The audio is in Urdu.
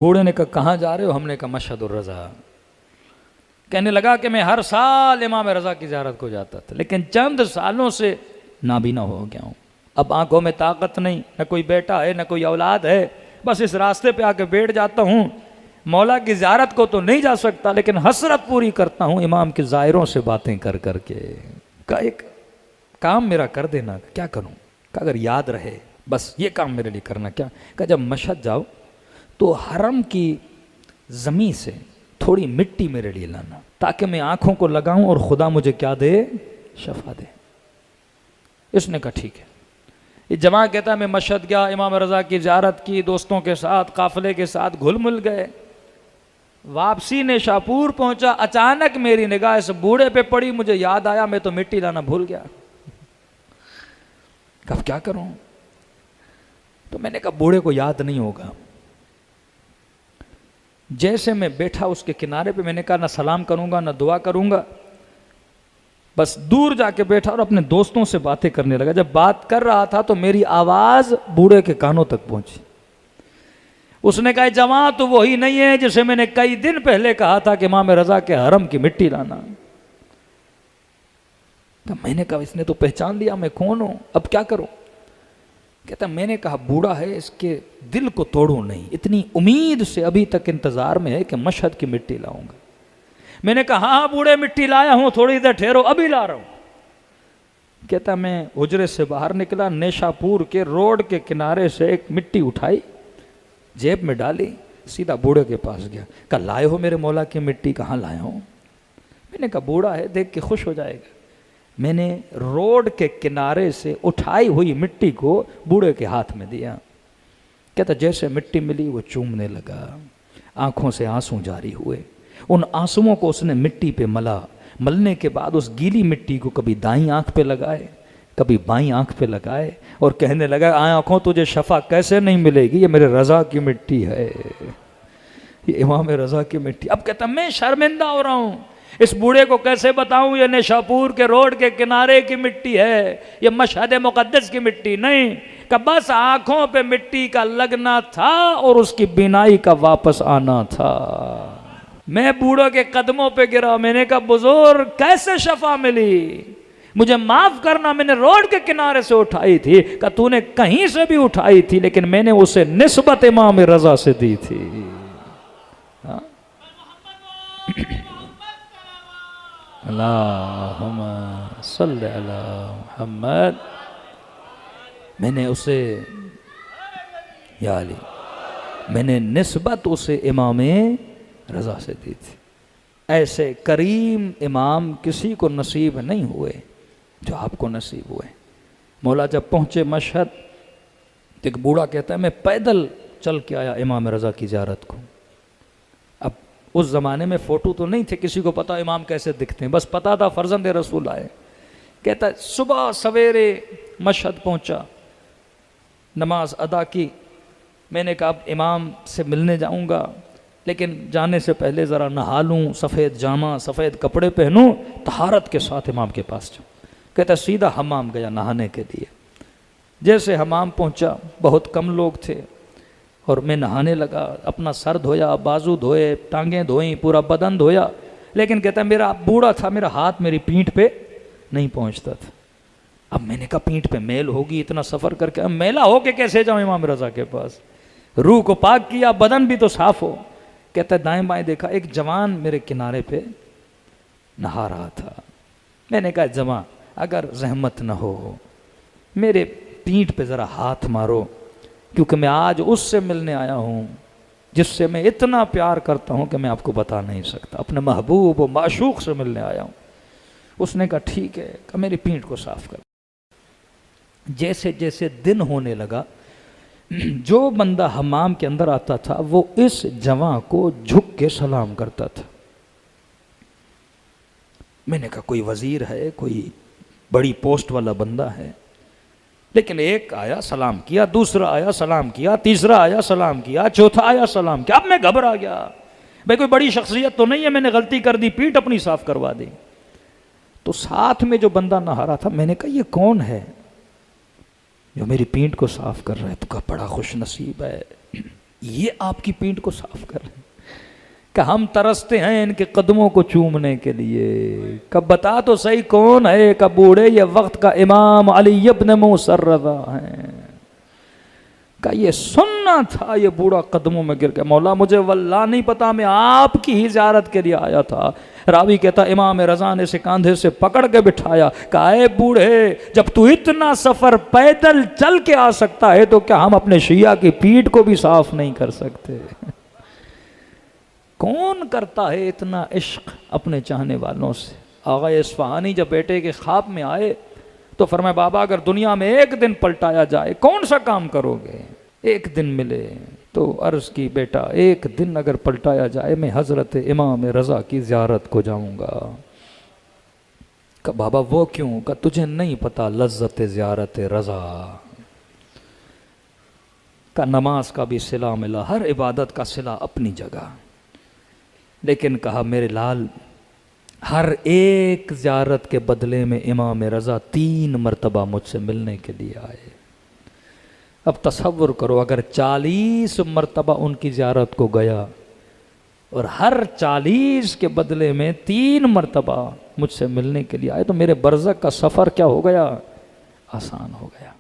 بوڑھے نے کہا کہاں جا رہے ہو؟ ہم نے کہا مشہد الرضا۔ کہنے لگا کہ میں ہر سال امام رضا کی زیارت کو جاتا تھا، لیکن چند سالوں سے نابینا ہو گیا ہوں، اب آنکھوں میں طاقت نہیں، نہ کوئی بیٹا ہے نہ کوئی اولاد ہے، بس اس راستے پہ آ کے بیٹھ جاتا ہوں، مولا کی زیارت کو تو نہیں جا سکتا لیکن حسرت پوری کرتا ہوں امام کے زائروں سے باتیں کر کر کے۔ کہا ایک کام میرا کر دینا۔ کیا کروں؟ کہا اگر یاد رہے بس یہ کام میرے لیے کرنا۔ کیا؟ کہا جب مشہد جاؤ تو حرم کی زمین سے تھوڑی مٹی میرے لیے لانا تاکہ میں آنکھوں کو لگاؤں اور خدا مجھے کیا دے؟ شفا دے۔ اس نے کہا ٹھیک ہے۔ یہ جماعت کہتا ہے میں مشہد گیا، امام رضا کی زیارت کی، دوستوں کے ساتھ قافلے کے ساتھ گھل مل گئے، واپسی نے شاپور پہنچا، اچانک میری نگاہ اس بوڑھے پہ پڑی، مجھے یاد آیا میں تو مٹی لانا بھول گیا۔ اب کیا کروں؟ تو میں نے کہا بوڑھے کو یاد نہیں ہوگا۔ جیسے میں بیٹھا اس کے کنارے پہ، میں نے کہا نہ سلام کروں گا نہ دعا کروں گا، بس دور جا کے بیٹھا اور اپنے دوستوں سے باتیں کرنے لگا۔ جب بات کر رہا تھا تو میری آواز بوڑھے کے کانوں تک پہنچی۔ اس نے کہا جوان تو وہی نہیں ہے جسے میں نے کئی دن پہلے کہا تھا کہ امام رضا کے حرم کی مٹی لانا۔ میں نے کہا اس نے تو پہچان لیا میں کون ہوں، اب کیا کروں؟ کہتا میں نے کہا بوڑھا ہے، اس کے دل کو توڑوں نہیں، اتنی امید سے ابھی تک انتظار میں ہے کہ مشہد کی مٹی لاؤں گا۔ میں نے کہا ہاں بوڑھے مٹی لایا ہوں، تھوڑی دیر ٹھہرو ابھی لا رہا ہوں۔ کہتا میں حجرے سے باہر نکلا، نیشا پور کے روڈ کے کنارے سے ایک مٹی اٹھائی، جیب میں ڈالی، سیدھا بوڑھے کے پاس گیا۔ کہا لائے ہو میرے مولا کی مٹی؟ کہاں لایا ہوں؟ میں نے کہا بوڑھا ہے دیکھ کے خوش ہو جائے گا۔ میں نے روڈ کے کنارے سے اٹھائی ہوئی مٹی کو بوڑھے کے ہاتھ میں دیا۔ کہتا جیسے مٹی ملی وہ چومنے لگا، آنکھوں سے آنسو جاری ہوئے۔ ان آنسوؤں کو اس نے مٹی پہ ملا، ملنے کے بعد اس گیلی مٹی کو کبھی دائیں آنکھ پہ لگائے کبھی بائیں آنکھ پہ لگائے اور کہنے لگا آنکھوں تجھے شفا کیسے نہیں ملے گی، یہ میرے رضا کی مٹی ہے، یہ امام رضا کی مٹی۔ اب کہتا میں شرمندہ ہو رہا ہوں، اس بوڑھے کو کیسے بتاؤں یہ نیشاپور کے روڈ کے کنارے کی مٹی ہے، یہ مشہد مقدس کی مٹی نہیں، کہ بس آنکھوں پہ مٹی کا لگنا تھا اور اس کی بینائی کا واپس آنا تھا۔ میں بوڑھوں کے قدموں پہ گرا، میں نے کہا بزرگ کیسے شفا ملی، مجھے معاف کرنا، میں نے روڈ کے کنارے سے اٹھائی تھی، کہ تو نے کہیں سے بھی اٹھائی تھی لیکن میں نے اسے نسبت امام رضا سے دی تھی۔ اللہم صلی علی محمد، میں نے اسے یا علی، میں نے نسبت اسے امام رضا سے دی تھی۔ ایسے کریم امام کسی کو نصیب نہیں ہوئے جو آپ کو نصیب ہوئے۔ مولا جب پہنچے مشہد، ایک بوڑھا کہتا ہے میں پیدل چل کے آیا امام رضا کی زیارت کو۔ اب اس زمانے میں فوٹو تو نہیں تھے، کسی کو پتا امام کیسے دکھتے ہیں، بس پتا تھا فرزند رسول آئے۔ کہتا ہے صبح سویرے مشہد پہنچا، نماز ادا کی، میں نے کہا اب امام سے ملنے جاؤں گا لیکن جانے سے پہلے ذرا نہا لوں، سفید جامہ سفید کپڑے پہنوں، طہارت کے ساتھ امام کے پاس جاؤں۔ کہتا ہے سیدھا حمام گیا نہانے کے لیے۔ جیسے حمام پہنچا، بہت کم لوگ تھے اور میں نہانے لگا، اپنا سر دھویا، بازو دھوئے، ٹانگیں دھوئیں، پورا بدن دھویا، لیکن کہتا ہے میرا بوڑھا تھا، میرا ہاتھ میری پیٹھ پہ نہیں پہنچتا تھا۔ اب میں نے کہا پیٹھ پہ میل ہوگی، اتنا سفر کر کے میلا ہو کے کیسے جاؤں امام رضا کے پاس؟ روح کو پاک کیا، بدن بھی تو صاف ہو۔ کہتا ہے دائیں بائیں دیکھا، ایک جوان میرے کنارے پہ نہا رہا تھا۔ میں نے کہا جوان اگر زحمت نہ ہو میرے پیٹھ پہ ذرا ہاتھ مارو، کیونکہ میں آج اس سے ملنے آیا ہوں جس سے میں اتنا پیار کرتا ہوں کہ میں آپ کو بتا نہیں سکتا، اپنے محبوب و معشوق سے ملنے آیا ہوں۔ اس نے کہا ٹھیک ہے، کہ میری پیٹھ کو صاف کر۔ جیسے جیسے دن ہونے لگا، جو بندہ حمام کے اندر آتا تھا وہ اس جوان کو جھک کے سلام کرتا تھا۔ میں نے کہا کوئی وزیر ہے، کوئی بڑی پوسٹ والا بندہ ہے، لیکن ایک آیا سلام کیا، دوسرا آیا سلام کیا، تیسرا آیا سلام کیا، چوتھا آیا سلام کیا۔ اب میں گھبرا گیا، بھائی کوئی بڑی شخصیت تو نہیں ہے، میں نے غلطی کر دی، پیٹھ اپنی صاف کروا دی۔ تو ساتھ میں جو بندہ نہا رہا تھا، میں نے کہا یہ کون ہے جو میری پیٹھ کو صاف کر رہا ہے؟ تو کہا بڑا خوش نصیب ہے، یہ آپ کی پیٹھ کو صاف کر رہے ہیں کہ ہم ترستے ہیں ان کے قدموں کو چومنے کے لیے. کب بتا تو صحیح کون ہے کہ بوڑھے یہ وقت کا امام علی ابن موسیٰ رضا ہیں. کہ یہ سننا تھا. یہ بوڑھا قدموں میں گر گیا. مولا مجھے واللہ نہیں پتا, میں آپ کی ہی زیارت کے لیے آیا تھا. راوی کہتا امام رضا نے اسے کاندھے سے پکڑ کے بٹھایا. کہا اے بوڑھے, جب تو اتنا سفر پیدل چل کے آ سکتا ہے تو کیا ہم اپنے شیعہ کی پیٹھ کو بھی صاف نہیں کر سکتے؟ کون کرتا ہے اتنا عشق اپنے چاہنے والوں سے؟ آغا اصفہانی جب بیٹے کے خواب میں آئے تو فرمایا بابا اگر دنیا میں ایک دن پلٹایا جائے کون سا کام کرو گے؟ ایک دن ملے تو عرض کی بیٹا ایک دن اگر پلٹایا جائے میں حضرت امام رضا کی زیارت کو جاؤں گا. کہ بابا وہ کیوں؟ کہ تجھے نہیں پتا لذت زیارت رضا کا. نماز کا بھی صلہ ملا, ہر عبادت کا صلہ اپنی جگہ, لیکن کہا میرے لال ہر ایک زیارت کے بدلے میں امام رضا 3 مرتبہ مجھ سے ملنے کے لیے آئے. اب تصور کرو اگر 40 مرتبہ ان کی زیارت کو گیا اور ہر 40 کے بدلے میں 3 مرتبہ مجھ سے ملنے کے لیے آئے تو میرے برزخ کا سفر کیا ہو گیا؟ آسان ہو گیا.